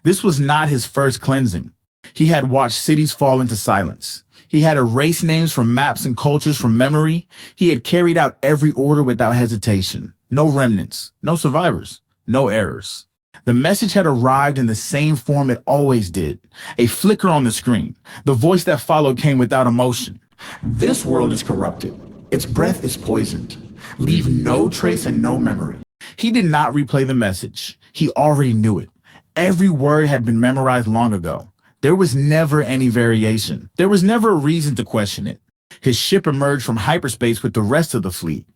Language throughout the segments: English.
This was not his first cleansing. He had watched cities fall into silence. He had erased names from maps and cultures from memory. He had carried out every order without hesitation. No remnants, no survivors, no errors. The message had arrived in the same form it always did. A flicker on the screen. The voice that followed came without emotion. This world is corrupted. Its breath is poisoned. Leave no trace and no memory. He did not replay the message. He already knew it. Every word had been memorized long ago. There was never any variation. There was never a reason to question it. His ship emerged from hyperspace with the rest of the fleet.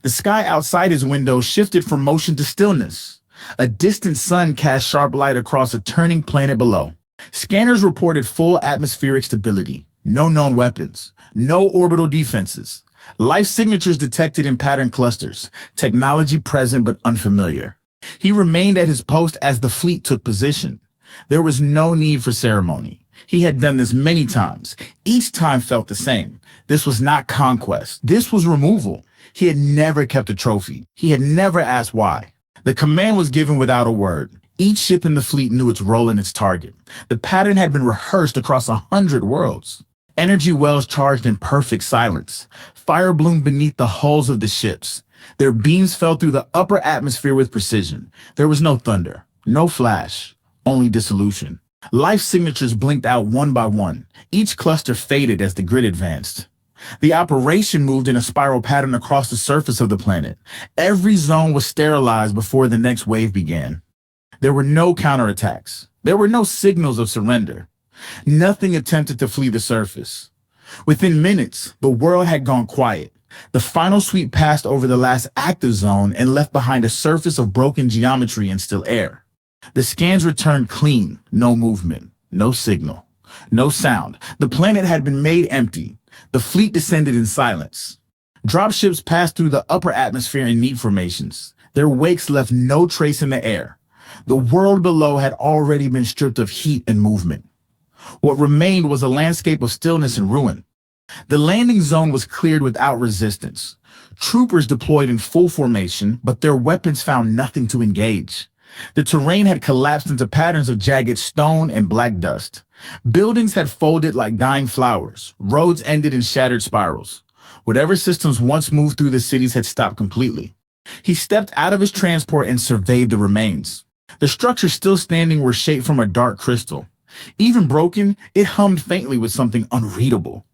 The sky outside his window shifted from motion to stillness. A distant sun cast sharp light across a turning planet below. Scanners reported full atmospheric stability. No known weapons. No orbital defenses. Life signatures detected in pattern clusters. Technology present but unfamiliar. He remained at his post as the fleet took position. There was no need for ceremony. He had done this many times. Each time felt the same. This was not conquest. This was removal. He had never kept a trophy. He had never asked why. The command was given without a word. Each ship in the fleet knew its role and its target. The pattern had been rehearsed across 100 worlds. Energy wells charged in perfect silence. Fire bloomed beneath the hulls of the ships. Their beams fell through the upper atmosphere with precision. There was no thunder, no flash, only dissolution. Life signatures blinked out one by one. Each cluster faded as the grid advanced. The operation moved in a spiral pattern across the surface of the planet. Every zone was sterilized before the next wave began. There were no counterattacks. There were no signals of surrender. Nothing attempted to flee the surface. Within minutes, the world had gone quiet. The final sweep passed over the last active zone and left behind a surface of broken geometry and still air. The scans returned clean, no movement, no signal, no sound. The planet had been made empty. The fleet descended in silence. Dropships passed through the upper atmosphere in neat formations. Their wakes left no trace in the air. The world below had already been stripped of heat and movement. What remained was a landscape of stillness and ruin. The landing zone was cleared without resistance. Troopers deployed in full formation, but their weapons found nothing to engage. The terrain had collapsed into patterns of jagged stone and black dust. Buildings had folded like dying flowers. Roads ended in shattered spirals. Whatever systems once moved through the cities had stopped completely. He stepped out of his transport and surveyed the remains. The structures still standing were shaped from a dark crystal. Even broken, it hummed faintly with something unreadable.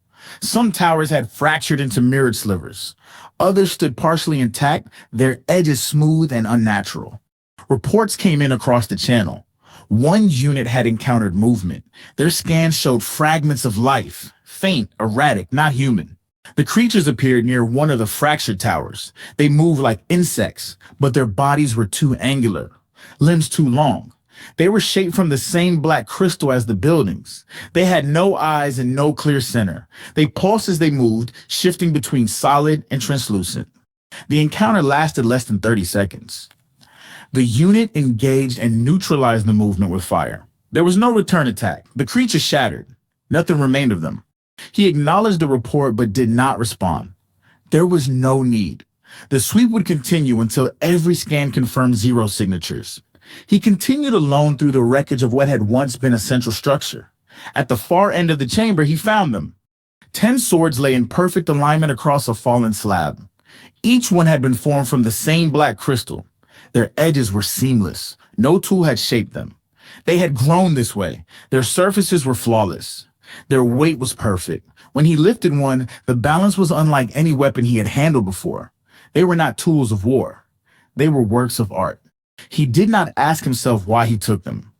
Some towers had fractured into mirrored slivers. Others stood partially intact, their edges smooth and unnatural. Reports came in across the channel. One unit had encountered movement. Their scans showed fragments of life, faint, erratic, not human. The creatures appeared near one of the fractured towers. They moved like insects, but their bodies were too angular, limbs too long. They were shaped from the same black crystal as the buildings. They had no eyes and no clear center. They pulsed as they moved, shifting between solid and translucent. The encounter lasted less than 30 seconds. The unit engaged and neutralized the movement with fire. There was no return attack. The creatures shattered. Nothing remained of them. He acknowledged the report but did not respond. There was no need. The sweep would continue until every scan confirmed zero signatures. He continued alone through the wreckage of what had once been a central structure. At the far end of the chamber, he found them. 10 swords lay in perfect alignment across a fallen slab. Each one had been formed from the same black crystal. Their edges were seamless. No tool had shaped them. They had grown this way. Their surfaces were flawless. Their weight was perfect. When he lifted one, the balance was unlike any weapon he had handled before. They were not tools of war. They were works of art. He did not ask himself why he took them.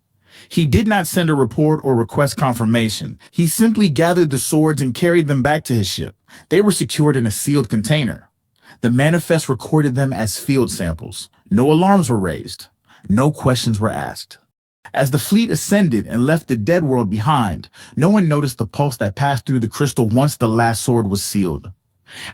He did not send a report or request confirmation. He simply gathered the swords and carried them back to his ship. They were secured in a sealed container. The manifest recorded them as field samples. No alarms were raised. No questions were asked. As the fleet ascended and left the dead world behind, no one noticed the pulse that passed through the crystal once the last sword was sealed.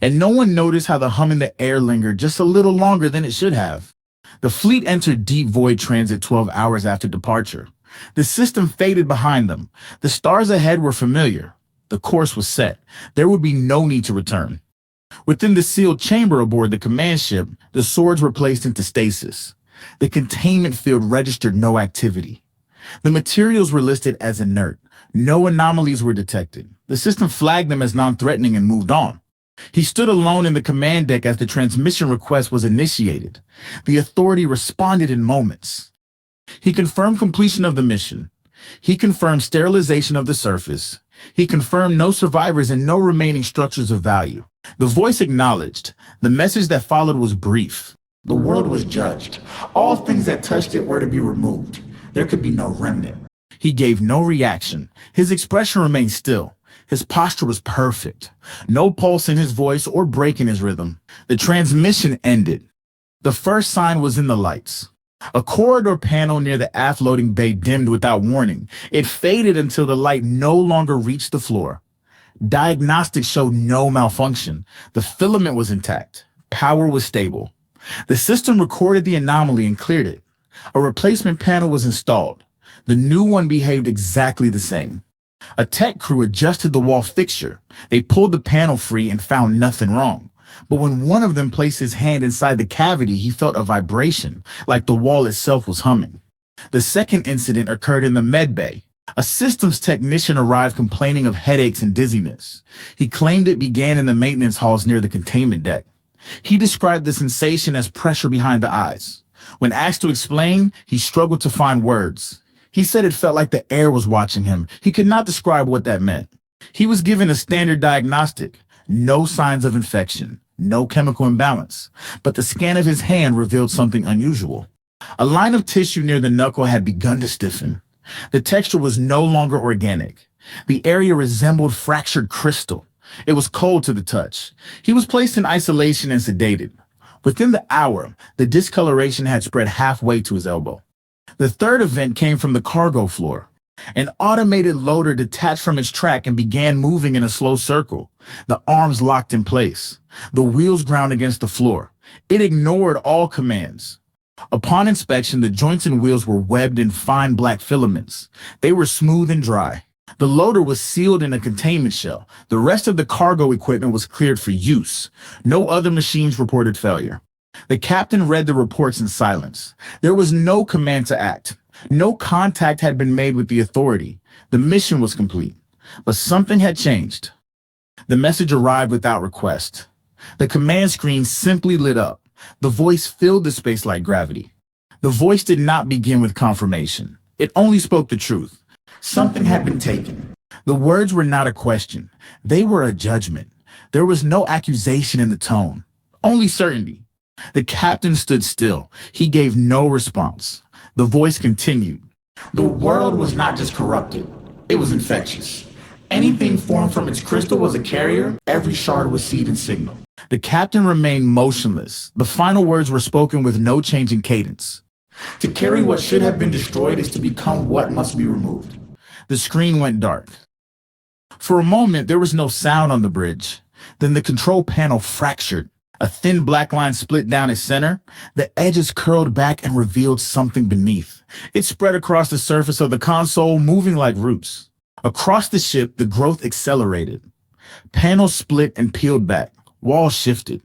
And no one noticed how the hum in the air lingered just a little longer than it should have. The fleet entered deep void transit 12 hours after departure. The system faded behind them. The stars ahead were familiar. The course was set. There would be no need to return. Within the sealed chamber aboard the command ship, the swords were placed into stasis. The containment field registered no activity. The materials were listed as inert. No anomalies were detected. The system flagged them as non-threatening and moved on. He stood alone in the command deck as the transmission request was initiated. The authority responded in moments. He confirmed completion of the mission. He confirmed sterilization of the surface. He confirmed no survivors and no remaining structures of value. The voice acknowledged. The message that followed was brief. The world was judged. All things that touched it were to be removed. There could be no remnant. He gave no reaction. His expression remained still. His posture was perfect. No pulse in his voice or break in his rhythm. The transmission ended. The first sign was in the lights. A corridor panel near the aft loading bay dimmed without warning. It faded until the light no longer reached the floor. Diagnostics showed no malfunction. The filament was intact. Power was stable. The system recorded the anomaly and cleared it. A replacement panel was installed. The new one behaved exactly the same. A tech crew adjusted the wall fixture. They pulled the panel free and found nothing wrong. But when one of them placed his hand inside the cavity, he felt a vibration, like the wall itself was humming. The second incident occurred in the med bay. A systems technician arrived complaining of headaches and dizziness. He claimed it began in the maintenance halls near the containment deck. He described the sensation as pressure behind the eyes. When asked to explain, he struggled to find words. He said it felt like the air was watching him. He could not describe what that meant. He was given a standard diagnostic. No signs of infection. No chemical imbalance. But the scan of his hand revealed something unusual. A line of tissue near the knuckle had begun to stiffen. The texture was no longer organic. The area resembled fractured crystal. It was cold to the touch. He was placed in isolation and sedated. Within the hour, the discoloration had spread halfway to his elbow. The third event came from the cargo floor. An automated loader detached from its track and began moving in a slow circle. The arms locked in place. The wheels ground against the floor. It ignored all commands. Upon inspection, the joints and wheels were webbed in fine black filaments. They were smooth and dry. The loader was sealed in a containment shell. The rest of the cargo equipment was cleared for use. No other machines reported failure. The captain read the reports in silence. There was no command to act. No contact had been made with the authority. The mission was complete. But something had changed. The message arrived without request. The command screen simply lit up. The voice filled the space like gravity. The voice did not begin with confirmation. It only spoke the truth. Something had been taken. The words were not a question. They were a judgment. There was no accusation in the tone, only certainty. The captain stood still. He gave no response. The voice continued. The world was not just corrupted. It was infectious. Anything formed from its crystal was a carrier. Every shard was seed and signal. The captain remained motionless. The final words were spoken with no change in cadence. To carry what should have been destroyed is to become what must be removed. The screen went dark. For a moment, there was no sound on the bridge. Then the control panel fractured. A thin black line split down its center. The edges curled back and revealed something beneath. It spread across the surface of the console, moving like roots. Across the ship, the growth accelerated. Panels split and peeled back. Walls shifted.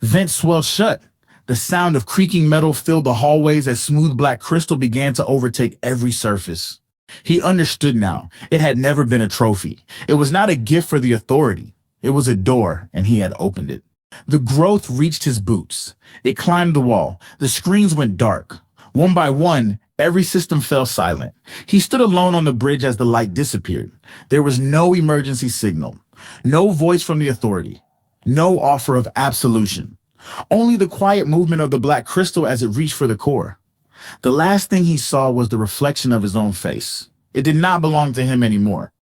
Vents swelled shut. The sound of creaking metal filled the hallways as smooth black crystal began to overtake every surface. He understood now. It had never been a trophy. It was not a gift for the authority. It was a door, and he had opened it. The growth reached his boots. It climbed the wall. The screens went dark. One by one, every system fell silent. He stood alone on the bridge as the light disappeared. There was no emergency signal. No voice from the authority. No offer of absolution. Only the quiet movement of the black crystal as it reached for the core. The last thing he saw was the reflection of his own face. It did not belong to him anymore.